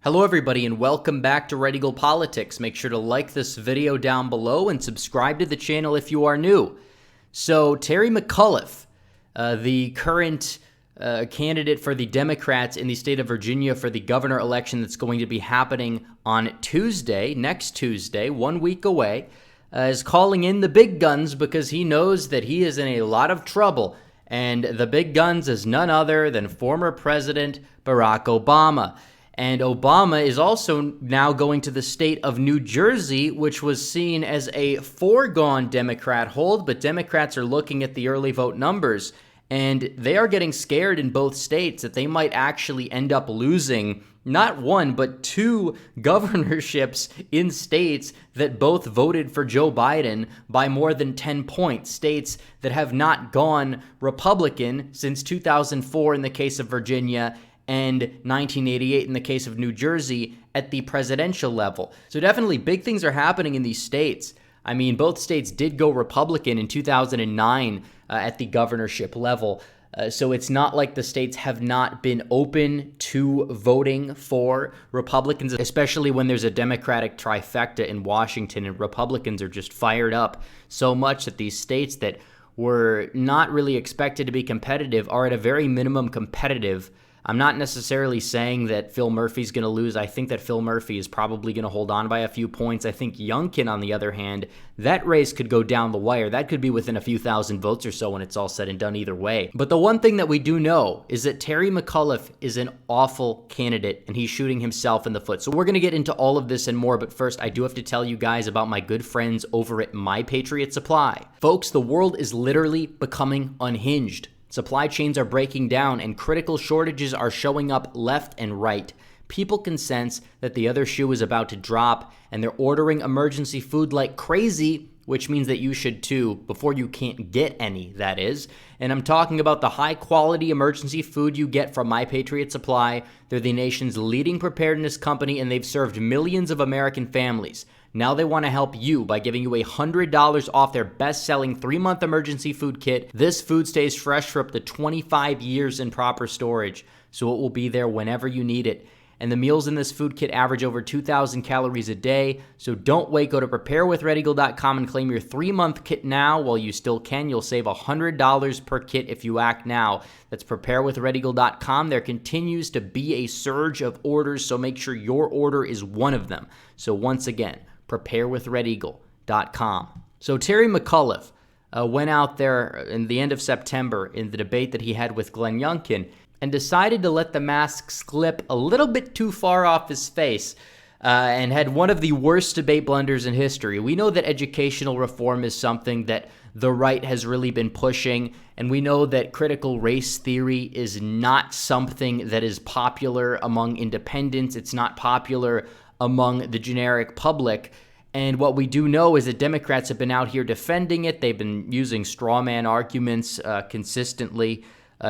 Hello everybody and welcome back to Red Eagle Politics. Make sure to like this video down below and subscribe to the channel if you are new. So Terry McAuliffe, the current candidate for the Democrats in the state of Virginia for the governor election that's going to be happening on Tuesday, next Tuesday, 1 week away, is calling in the big guns because he knows that he is in a lot of trouble. And the big guns is none other than former President Barack Obama. And Obama is also now going to the state of New Jersey, which was seen as a foregone Democrat hold, but Democrats are looking at the early vote numbers, and they are getting scared in both states that they might actually end up losing not one, but two governorships in states that both voted for Joe Biden by more than 10 points, states that have not gone Republican since 2004 in the case of Virginia and 1988 in the case of New Jersey at the presidential level. So definitely big things are happening in these states. I mean, both states did go Republican in 2009 at the governorship level. So it's not like the states have not been open to voting for Republicans, especially when there's a Democratic trifecta in Washington and Republicans are just fired up so much that these states that were not really expected to be competitive are at a very minimum competitive. I'm not necessarily saying that Phil Murphy's going to lose. I think that Phil Murphy is probably going to hold on by a few points. I think Youngkin, on the other hand, that race could go down the wire. That could be within a few thousand votes or so when it's all said and done either way. But the one thing that we do know is that Terry McAuliffe is an awful candidate, and he's shooting himself in the foot. So we're going to get into all of this and more, but first, I do have to tell you guys about my good friends over at Patriot Supply. Folks, the world is literally becoming unhinged. Supply chains are breaking down and critical shortages are showing up left and right. People can sense that the other shoe is about to drop and they're ordering emergency food like crazy, which means that you should too, before you can't get any, that is. And I'm talking about the high quality emergency food you get from Patriot Supply. They're the nation's leading preparedness company and they've served millions of American families. Now they want to help you by giving you $100 off their best-selling 3-month emergency food kit. This food stays fresh for up to 25 years in proper storage, so it will be there whenever you need it. And the meals in this food kit average over 2,000 calories a day, so don't wait. Go to preparewithredeagle.com and claim your 3-month kit now while you still can. You'll save $100 per kit if you act now. That's preparewithredeagle.com. There continues to be a surge of orders, so make sure your order is one of them. So once again, preparewithredeagle.com. So Terry McAuliffe went out there in the end of September in the debate that he had with Glenn Youngkin and decided to let the mask slip a little bit too far off his face and had one of the worst debate blunders in history. We know that educational reform is something that the right has really been pushing, and we know that critical race theory is not something that is popular among independents. It's not popular among the generic public. And what we do know is that Democrats have been out here defending it. They've been using straw man arguments consistently,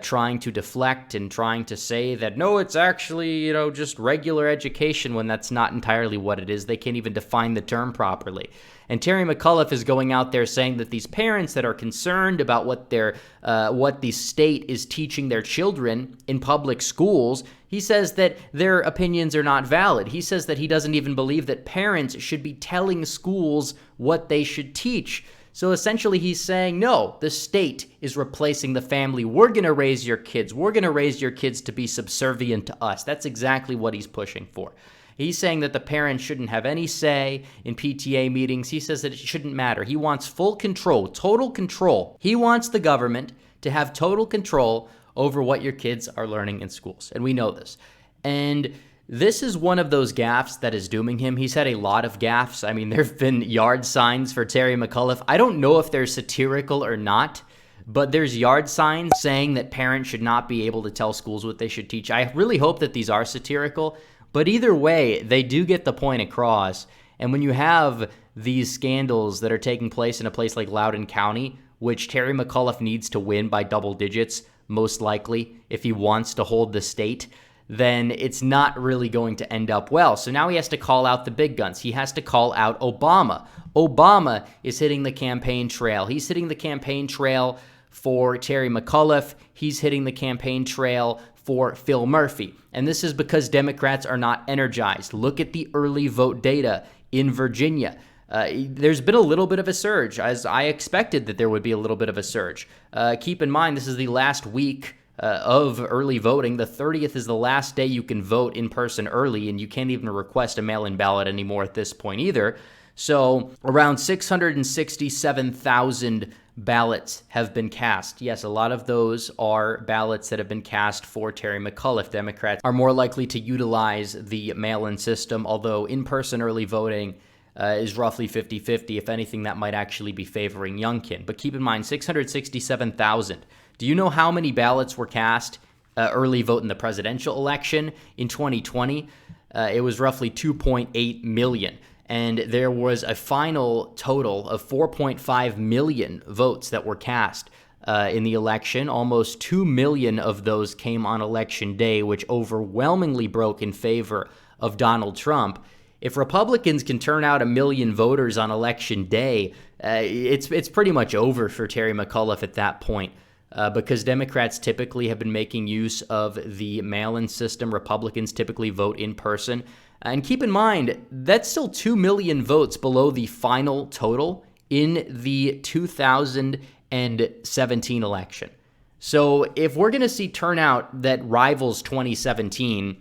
trying to deflect and trying to say that, no, it's actually, just regular education, when that's not entirely what it is. They can't even define the term properly. And Terry McAuliffe is going out there saying that these parents that are concerned about what the state is teaching their children in public schools, he says that their opinions are not valid. He says that he doesn't even believe that parents should be telling schools what they should teach. So essentially he's saying, no, the state is replacing the family. We're going to raise your kids. We're going to raise your kids to be subservient to us. That's exactly what he's pushing for. He's saying that the parents shouldn't have any say in PTA meetings. He says that it shouldn't matter. He wants full control, total control. He wants the government to have total control over what your kids are learning in schools. And we know this. And this is one of those gaffes that is dooming him. He's had a lot of gaffes. I mean, there have been yard signs for Terry McAuliffe. I don't know if they're satirical or not, but there's yard signs saying that parents should not be able to tell schools what they should teach. I really hope that these are satirical, but either way, they do get the point across. And when you have these scandals that are taking place in a place like Loudoun County, which Terry McAuliffe needs to win by double digits, most likely, if he wants to hold the state, then it's not really going to end up well. So now he has to call out the big guns. He has to call out Obama. Obama is hitting the campaign trail. He's hitting the campaign trail for Terry McAuliffe. He's hitting the campaign trail for Phil Murphy. And this is because Democrats are not energized. Look at the early vote data in Virginia. There's been a little bit of a surge, as I expected that there would be a little bit of a surge. Keep in mind, this is the last week of early voting. The 30th is the last day you can vote in person early, and you can't even request a mail-in ballot anymore at this point either. So around 667,000 ballots have been cast. Yes, a lot of those are ballots that have been cast for Terry McAuliffe. Democrats are more likely to utilize the mail-in system, although in-person early voting is roughly 50-50. If anything, that might actually be favoring Youngkin. But keep in mind, 667,000. Do you know how many ballots were cast early vote in the presidential election in 2020? It was roughly 2.8 million. And there was a final total of 4.5 million votes that were cast in the election. Almost 2 million of those came on Election Day, which overwhelmingly broke in favor of Donald Trump. If Republicans can turn out 1 million voters on Election Day, it's pretty much over for Terry McAuliffe at that point. Because Democrats typically have been making use of the mail-in system. Republicans typically vote in person. And keep in mind, that's still 2 million votes below the final total in the 2017 election. So if we're going to see turnout that rivals 2017,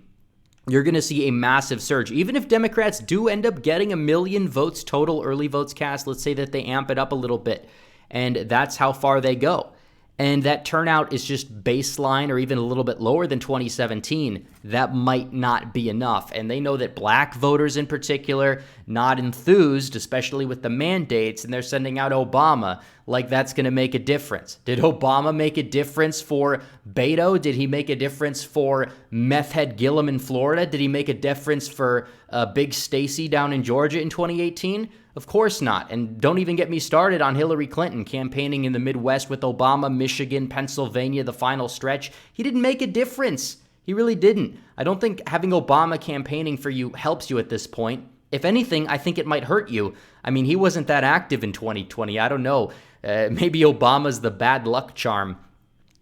you're going to see a massive surge. Even if Democrats do end up getting 1 million votes total, early votes cast, let's say that they amp it up a little bit, and that's how far they go. And that turnout is just baseline or even a little bit lower than 2017, that might not be enough. And they know that black voters in particular, not enthused, especially with the mandates, and they're sending out Obama like that's going to make a difference. Did Obama make a difference for Beto? Did he make a difference for meth head Gillum in Florida? Did he make a difference for Big Stacey down in Georgia in 2018? Of course not. And don't even get me started on Hillary Clinton campaigning in the Midwest with Obama, Michigan, Pennsylvania, the final stretch. He didn't make a difference. He really didn't. I don't think having Obama campaigning for you helps you at this point. If anything, I think it might hurt you. I mean, he wasn't that active in 2020. I don't know. Maybe Obama's the bad luck charm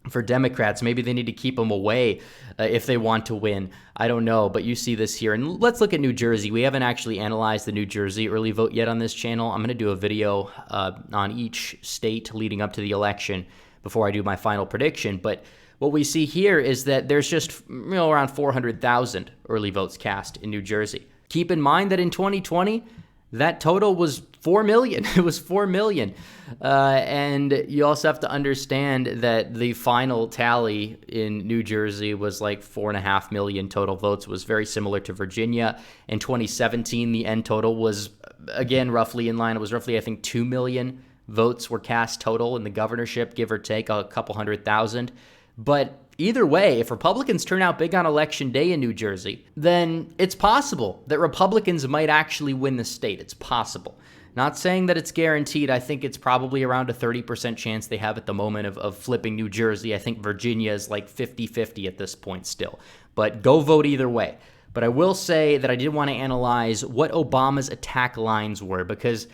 for Democrats. Maybe they need to keep him away if they want to win. I don't know, but you see this here. And let's look at New Jersey. We haven't actually analyzed the New Jersey early vote yet on this channel. I'm going to do a video on each state leading up to the election before I do my final prediction. But what we see here is that there's just around 400,000 early votes cast in New Jersey. Keep in mind that in 2020, that total was 4 million. It was 4 million. And you also have to understand that the final tally in New Jersey was like 4.5 million total votes. It was very similar to Virginia. In 2017, the end total was, again, roughly in line. It was roughly, I think, 2 million votes were cast total in the governorship, give or take a couple 100,000. But either way, if Republicans turn out big on Election Day in New Jersey, then it's possible that Republicans might actually win the state. It's possible. Not saying that it's guaranteed. I think it's probably around a 30% chance they have at the moment of flipping New Jersey. I think Virginia is like 50-50 at this point still. But go vote either way. But I will say that I did want to analyze what Obama's attack lines were, because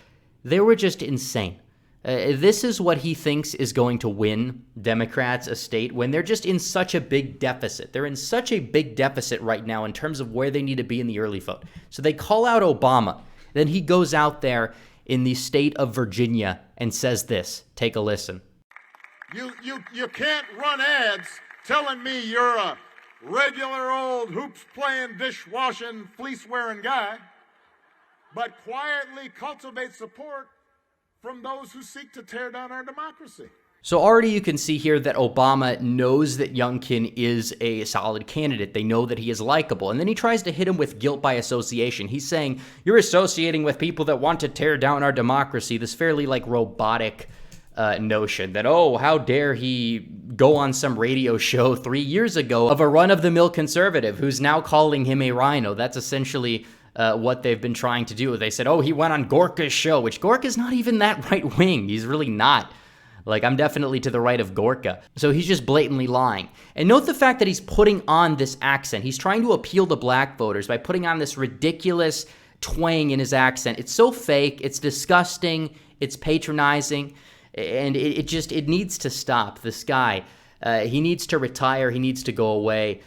they were just insane. This is what he thinks is going to win Democrats a state when they're just in such a big deficit. They're in such a big deficit right now in terms of where they need to be in the early vote. So they call out Obama. Then he goes out there in the state of Virginia and says this. Take a listen. You can't run ads telling me you're a regular old hoops-playing, dishwashing, fleece-wearing guy, but quietly cultivate support from those who seek to tear down our democracy. So already you can see here that Obama knows that Youngkin is a solid candidate. They know that he is likable. And then he tries to hit him with guilt by association. He's saying, you're associating with people that want to tear down our democracy. This fairly like robotic notion that, oh, how dare he go on some radio show 3 years ago of a run-of-the-mill conservative who's now calling him a rhino. That's essentially what they've been trying to do. They said, oh, he went on Gorka's show, which Gorka's not even that right-wing. He's really not. Like, I'm definitely to the right of Gorka. So he's just blatantly lying. And note the fact that he's putting on this accent. He's trying to appeal to black voters by putting on this ridiculous twang in his accent. It's so fake. It's disgusting. It's patronizing. And it needs to stop. This guy, he needs to retire. He needs to go away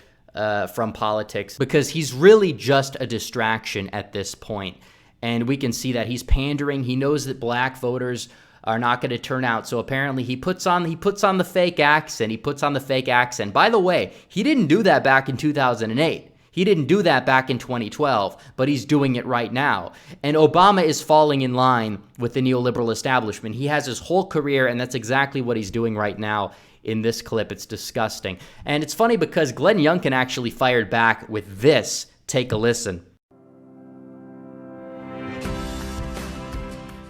from politics because he's really just a distraction at this point. And we can see that he's pandering. He knows that black voters are not going to turn out. So apparently he puts on the fake accent. He puts on the fake accent. By the way, he didn't do that back in 2008. He didn't do that back in 2012, but he's doing it right now. And Obama is falling in line with the neoliberal establishment. He has his whole career, and that's exactly what he's doing right now in this clip. It's disgusting. And it's funny because Glenn Youngkin actually fired back with this. Take a listen.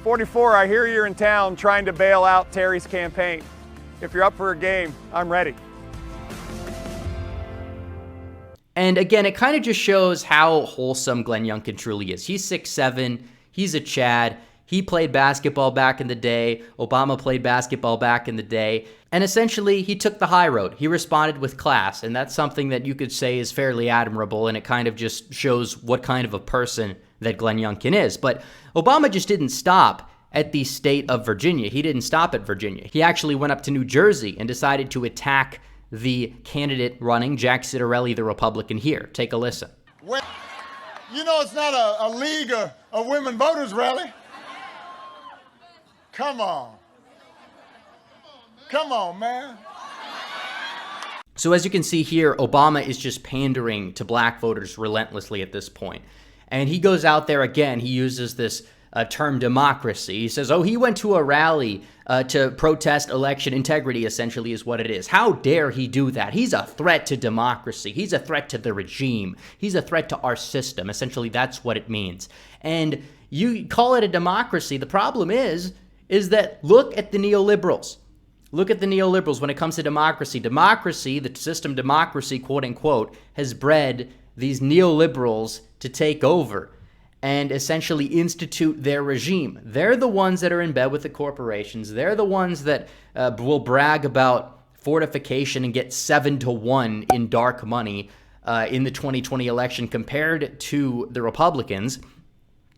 44, I hear you're in town trying to bail out Terry's campaign. If you're up for a game, I'm ready. And again, it kind of just shows how wholesome Glenn Youngkin truly is. He's 6'7", he's a Chad, he played basketball back in the day, Obama played basketball back in the day, and essentially he took the high road. He responded with class, and that's something that you could say is fairly admirable, and it kind of just shows what kind of a person that Glenn Youngkin is. But Obama just didn't stop at the state of Virginia. He didn't stop at Virginia. He actually went up to New Jersey and decided to attack the candidate running, Jack Ciattarelli, the Republican here. Take a listen. Well, you know it's not a league of women voters rally. Come on. Come on, man. So as you can see here, Obama is just pandering to black voters relentlessly at this point. And he goes out there again, he uses this term democracy. He says, oh, he went to a rally to protest election integrity, essentially is what it is. How dare he do that? He's a threat to democracy. He's a threat to the regime. He's a threat to our system. Essentially, that's what it means. And you call it a democracy. The problem is that look at the neoliberals. Look at the neoliberals when it comes to democracy. Democracy, the system democracy, quote unquote, has bred these neoliberals to take over and essentially institute their regime. They're the ones that are in bed with the corporations. They're the ones that will brag about fortification and get 7-1 in dark money in the 2020 election compared to the Republicans.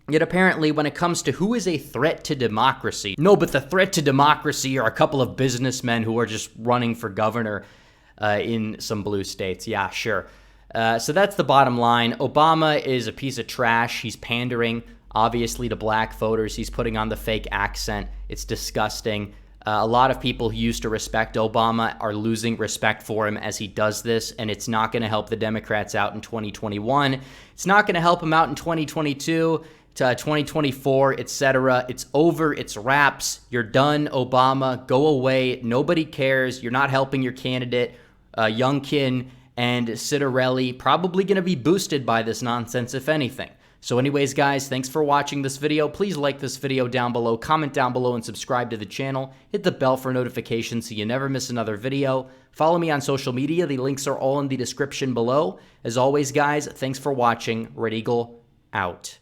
Yet apparently when it comes to who is a threat to democracy, no, but the threat to democracy are a couple of businessmen who are just running for governor in some blue states. Yeah, sure. So that's the bottom line. Obama is a piece of trash. He's pandering, obviously, to black voters. He's putting on the fake accent. It's disgusting. A lot of people who used to respect Obama are losing respect for him as he does this, and it's not going to help the Democrats out in 2021. It's not going to help him out in 2022, to 2024, etc. It's over. It's wraps. You're done, Obama. Go away. Nobody cares. You're not helping your candidate, Youngkin and Ciattarelli, probably going to be boosted by this nonsense, if anything. So anyways, guys, thanks for watching this video. Please like this video down below, comment down below, and subscribe to the channel. Hit the bell for notifications so you never miss another video. Follow me on social media. The links are all in the description below. As always, guys, thanks for watching. Red Eagle out.